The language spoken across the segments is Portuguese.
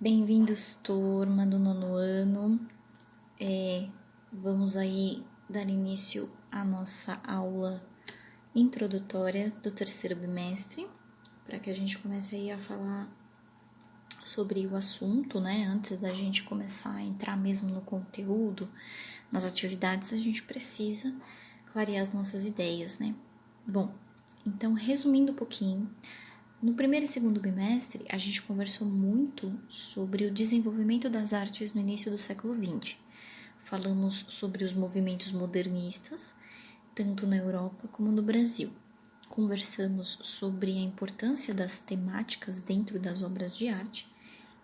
Bem-vindos, turma do nono ano. Vamos aí dar início à nossa aula introdutória do terceiro bimestre, para que a gente comece aí a falar sobre o assunto, né? Antes da gente começar a entrar mesmo no conteúdo, nas atividades, a gente precisa clarear as nossas ideias, né? Bom, então, resumindo um pouquinho, no primeiro e segundo bimestre, a gente conversou muito sobre o desenvolvimento das artes no início do século XX. Falamos sobre os movimentos modernistas, tanto na Europa como no Brasil. Conversamos sobre a importância das temáticas dentro das obras de arte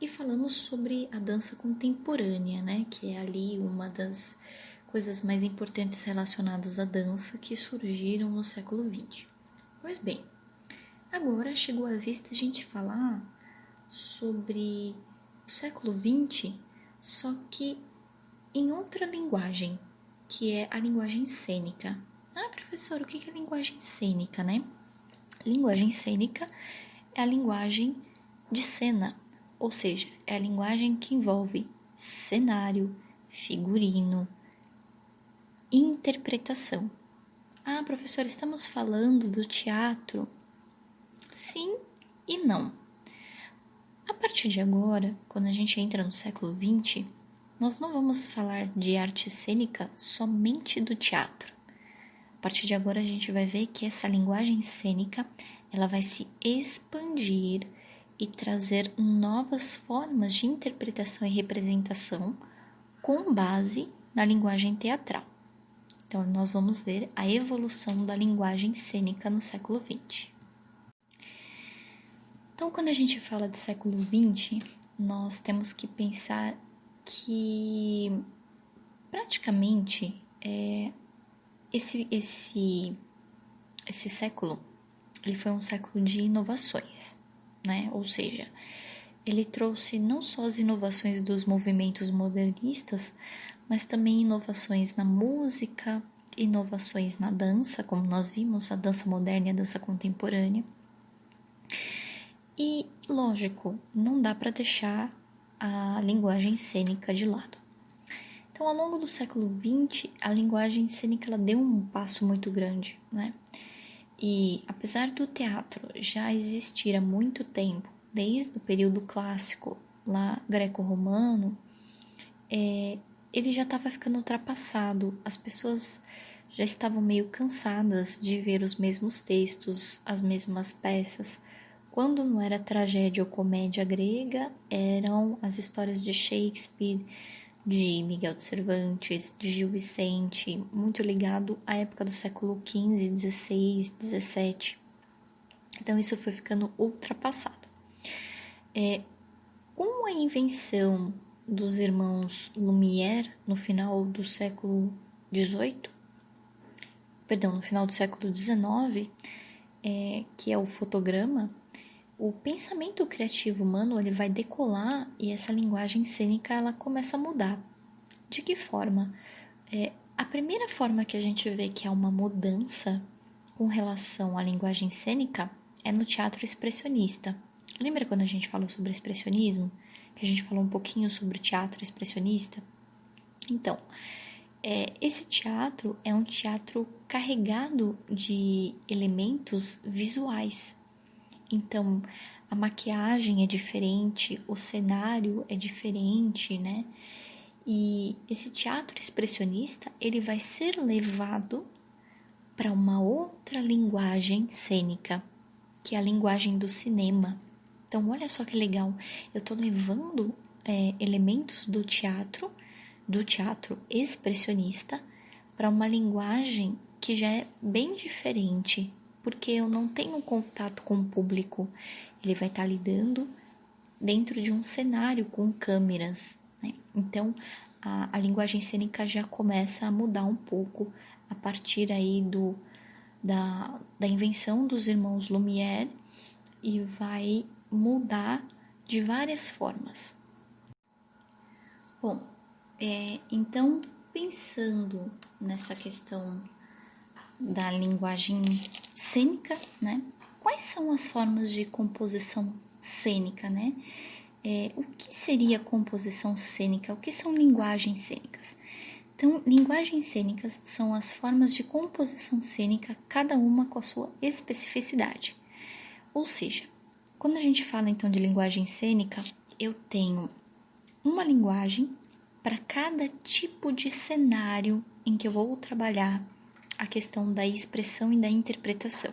e falamos sobre a dança contemporânea, né, que é ali uma das coisas mais importantes relacionadas à dança que surgiram no século XX. Pois bem, agora chegou a vez da gente falar sobre o século XX, só que em outra linguagem, que é a linguagem cênica. Ah, professor, o que é linguagem cênica, né? Linguagem cênica é a linguagem de cena, ou seja, é a linguagem que envolve cenário, figurino, interpretação. Ah, professor, estamos falando do teatro? Sim e não. A partir de agora, quando a gente entra no século XX, nós não vamos falar de arte cênica somente do teatro. A partir de agora, a gente vai ver que essa linguagem cênica ela vai se expandir e trazer novas formas de interpretação e representação com base na linguagem teatral. Então, nós vamos ver a evolução da linguagem cênica no século XX. Então, quando a gente fala de século XX, nós temos que pensar que praticamente esse século ele foi um século de inovações, né? Ou seja, ele trouxe não só as inovações dos movimentos modernistas, mas também inovações na música, inovações na dança, como nós vimos, a dança moderna e a dança contemporânea. E, lógico, não dá para deixar a linguagem cênica de lado. Então, ao longo do século XX, a linguagem cênica ela deu um passo muito grande, né? E, apesar do teatro já existir há muito tempo, desde o período clássico, lá greco-romano, ele já estava ficando ultrapassado. As pessoas já estavam meio cansadas de ver os mesmos textos, as mesmas peças. Quando não era tragédia ou comédia grega, eram as histórias de Shakespeare, de Miguel de Cervantes, de Gil Vicente, muito ligado à época do século XV, XVI, XVII. Então, isso foi ficando ultrapassado. Com a invenção dos irmãos Lumière no final do século XVIII, no final do século XIX, que é o fotograma, o pensamento criativo humano ele vai decolar e essa linguagem cênica ela começa a mudar. De que forma? A primeira forma que a gente vê que há uma mudança com relação à linguagem cênica é no teatro expressionista. Lembra quando a gente falou sobre expressionismo? Que a gente falou um pouquinho sobre o teatro expressionista? Então, esse teatro é um teatro carregado de elementos visuais. Então, a maquiagem é diferente, o cenário é diferente, né? E esse teatro expressionista, ele vai ser levado para uma outra linguagem cênica, que é a linguagem do cinema. Então, olha só que legal, eu estou levando elementos do teatro expressionista, para uma linguagem que já é bem diferente, porque eu não tenho contato com o público. Ele vai estar lidando dentro de um cenário com câmeras, né? Então, a linguagem cênica já começa a mudar um pouco a partir aí da invenção dos irmãos Lumière e vai mudar de várias formas. Bom, então, pensando nessa questão da linguagem cênica, né? Quais são as formas de composição cênica, né? o que seria composição cênica? O que são linguagens cênicas? Então, linguagens cênicas são as formas de composição cênica, cada uma com a sua especificidade. Ou seja, quando a gente fala então de linguagem cênica, eu tenho uma linguagem para cada tipo de cenário em que eu vou trabalhar a questão da expressão e da interpretação.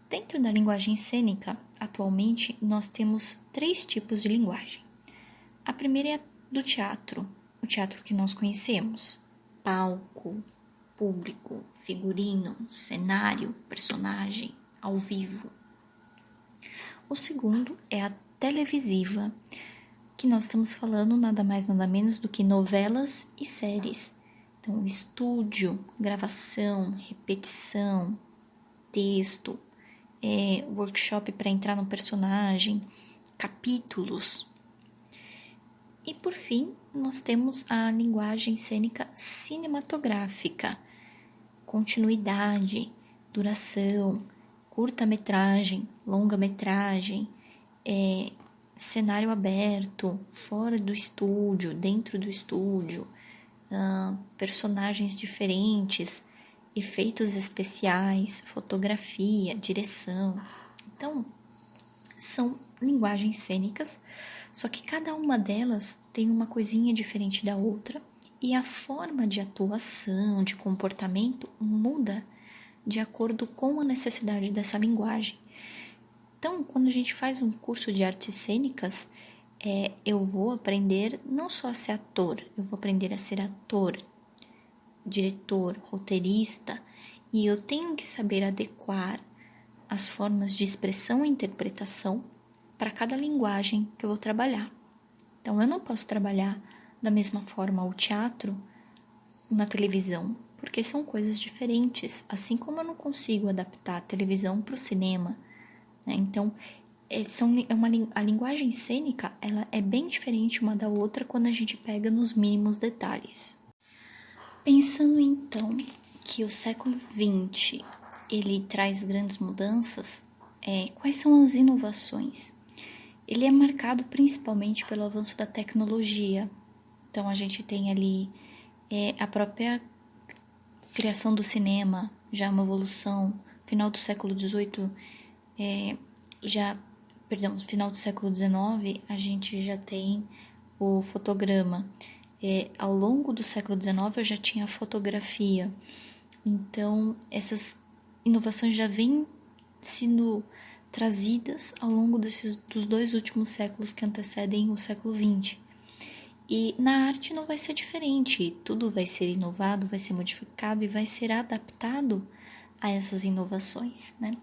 Dentro da linguagem cênica, atualmente, nós temos 3 tipos de linguagem. A primeira é a do teatro, o teatro que nós conhecemos: palco, público, figurino, cenário, personagem, ao vivo. O segundo é a televisiva, que nós estamos falando nada mais nada menos do que novelas e séries. Então, estúdio, gravação, repetição, texto, workshop para entrar no personagem, capítulos. E por fim, nós temos a linguagem cênica cinematográfica, continuidade, duração, curta-metragem, longa-metragem, cenário aberto, fora do estúdio, dentro do estúdio, personagens diferentes, efeitos especiais, fotografia, direção. Então, são linguagens cênicas, só que cada uma delas tem uma coisinha diferente da outra e a forma de atuação, de comportamento muda de acordo com a necessidade dessa linguagem. Então, quando a gente faz um curso de artes cênicas, eu vou aprender não só a ser ator, eu vou aprender a ser ator, diretor, roteirista, e eu tenho que saber adequar as formas de expressão e interpretação para cada linguagem que eu vou trabalhar. Então, eu não posso trabalhar da mesma forma o teatro na televisão, porque são coisas diferentes, assim como eu não consigo adaptar a televisão para o cinema, né? Então, a linguagem cênica ela é bem diferente uma da outra quando a gente pega nos mínimos detalhes. Pensando então que o século XX ele traz grandes mudanças, quais são as inovações? Ele é marcado principalmente pelo avanço da tecnologia. Então, a gente tem ali a própria criação do cinema, já uma evolução. Final do século XVIII, final do século XIX, a gente já tem o fotograma. Ao longo do século XIX, eu já tinha a fotografia. Então, essas inovações já vêm sendo trazidas ao longo dos 2 últimos séculos que antecedem o século XX. E na arte não vai ser diferente, tudo vai ser inovado, vai ser modificado e vai ser adaptado a essas inovações, né?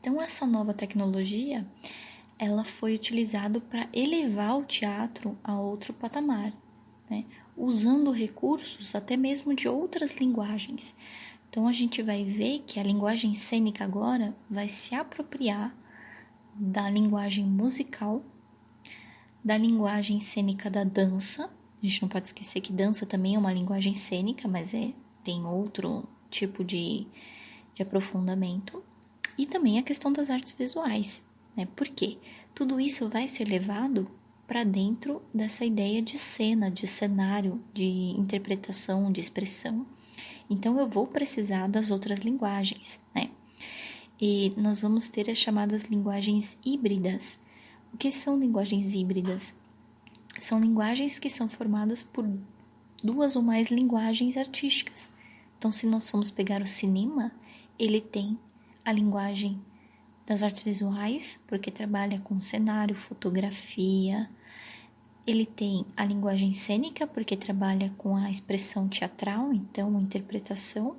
Então, essa nova tecnologia, ela foi utilizada para elevar o teatro a outro patamar, né? Usando recursos até mesmo de outras linguagens. Então, a gente vai ver que a linguagem cênica agora vai se apropriar da linguagem musical, da linguagem cênica da dança. A gente não pode esquecer que dança também é uma linguagem cênica, mas tem outro tipo de aprofundamento. E também a questão das artes visuais, né? Por quê? Tudo isso vai ser levado para dentro dessa ideia de cena, de cenário, de interpretação, de expressão. Então, eu vou precisar das outras linguagens, né? E nós vamos ter as chamadas linguagens híbridas. O que são linguagens híbridas? São linguagens que são formadas por 2 ou mais linguagens artísticas. Então, se nós formos pegar o cinema, ele tem a linguagem das artes visuais, porque trabalha com cenário, fotografia. Ele tem a linguagem cênica, porque trabalha com a expressão teatral, então interpretação.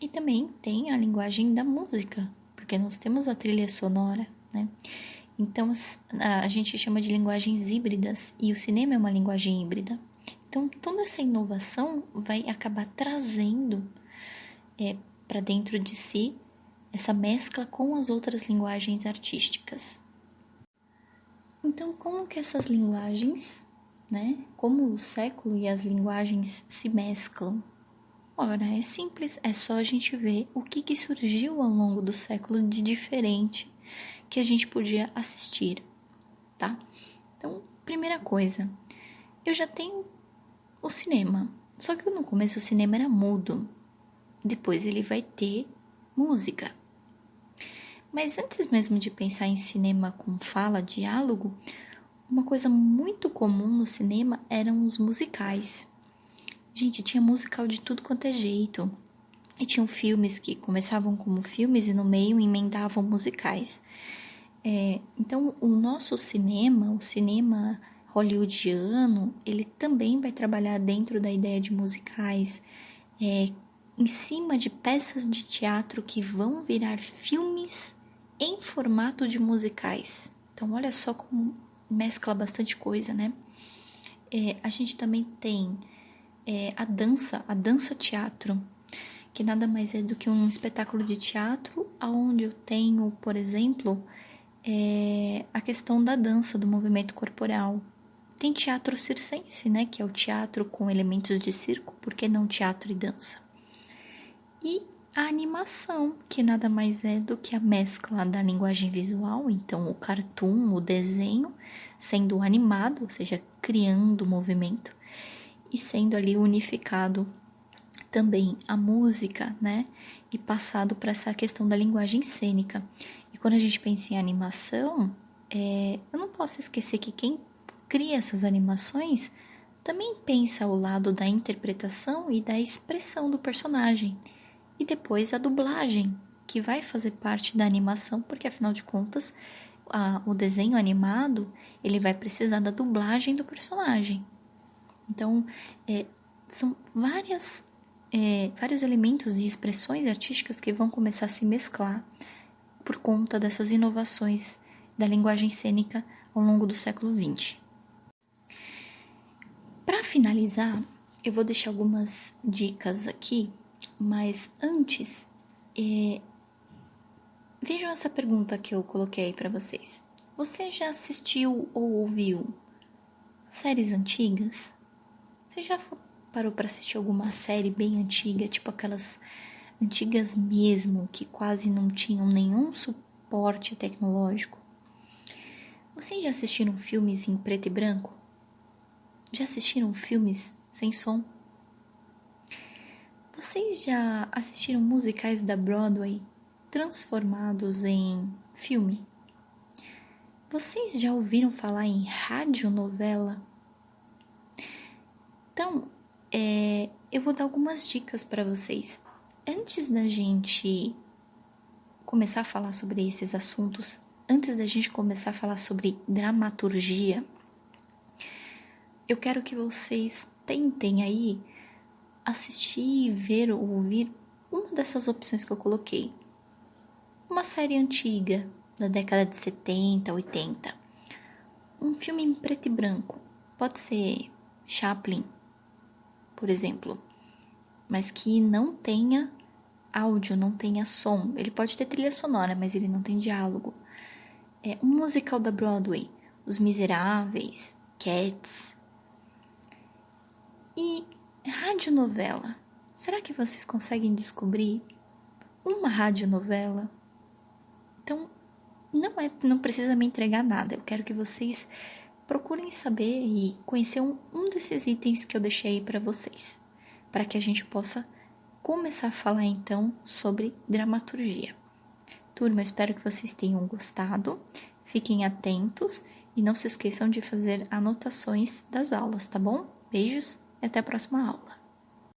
E também tem a linguagem da música, porque nós temos a trilha sonora, né? Então, a gente chama de linguagens híbridas, e o cinema é uma linguagem híbrida. Então, toda essa inovação vai acabar trazendo para dentro de si essa mescla com as outras linguagens artísticas. Então, como que essas linguagens, né? Como o século e as linguagens se mesclam? Ora, é simples, é só a gente ver o que surgiu ao longo do século de diferente que a gente podia assistir, tá? Então, primeira coisa, eu já tenho o cinema. Só que no começo o cinema era mudo. Depois ele vai ter música. Mas antes mesmo de pensar em cinema com fala, diálogo, uma coisa muito comum no cinema eram os musicais. Gente, tinha musical de tudo quanto é jeito. E tinham filmes que começavam como filmes e no meio emendavam musicais. Então, o nosso cinema, o cinema hollywoodiano, ele também vai trabalhar dentro da ideia de musicais, em cima de peças de teatro que vão virar filmes em formato de musicais. Então, olha só como mescla bastante coisa, né? A gente também tem a dança teatro, que nada mais é do que um espetáculo de teatro, onde eu tenho, por exemplo, a questão da dança, do movimento corporal. Tem teatro circense, né, que é o teatro com elementos de circo, por que não teatro e dança? E a animação, que nada mais é do que a mescla da linguagem visual, então o cartoon, o desenho, sendo animado, ou seja, criando movimento, e sendo ali unificado também a música, né, e passado para essa questão da linguagem cênica. E quando a gente pensa em animação, eu não posso esquecer que quem cria essas animações também pensa ao lado da interpretação e da expressão do personagem. E depois a dublagem, que vai fazer parte da animação, porque afinal de contas, o desenho animado, ele vai precisar da dublagem do personagem. Então, são vários elementos e expressões artísticas que vão começar a se mesclar por conta dessas inovações da linguagem cênica ao longo do século XX. Para finalizar, eu vou deixar algumas dicas aqui, mas antes, vejam essa pergunta que eu coloquei para vocês. Você já assistiu ou ouviu séries antigas? Você já parou para assistir alguma série bem antiga, tipo aquelas antigas mesmo, que quase não tinham nenhum suporte tecnológico? Vocês já assistiram filmes em preto e branco? Já assistiram filmes sem som? Vocês já assistiram musicais da Broadway transformados em filme? Vocês já ouviram falar em radionovela? Então, eu vou dar algumas dicas para vocês. Antes da gente começar a falar sobre esses assuntos, antes da gente começar a falar sobre dramaturgia, eu quero que vocês tentem aí assistir, ver ou ouvir uma dessas opções que eu coloquei. Uma série antiga, da década de 70, 80. Um filme em preto e branco. Pode ser Chaplin, por exemplo, mas que não tenha áudio, não tenha som. Ele pode ter trilha sonora, mas ele não tem diálogo. Um musical da Broadway, Os Miseráveis, Cats. E radionovela. Será que vocês conseguem descobrir uma radionovela? Então, não precisa me entregar nada. Eu quero que vocês procurem saber e conhecer um desses itens que eu deixei para vocês, para que a gente possa começar a falar então sobre dramaturgia. Turma, eu espero que vocês tenham gostado. Fiquem atentos e não se esqueçam de fazer anotações das aulas, tá bom? Beijos e até a próxima aula.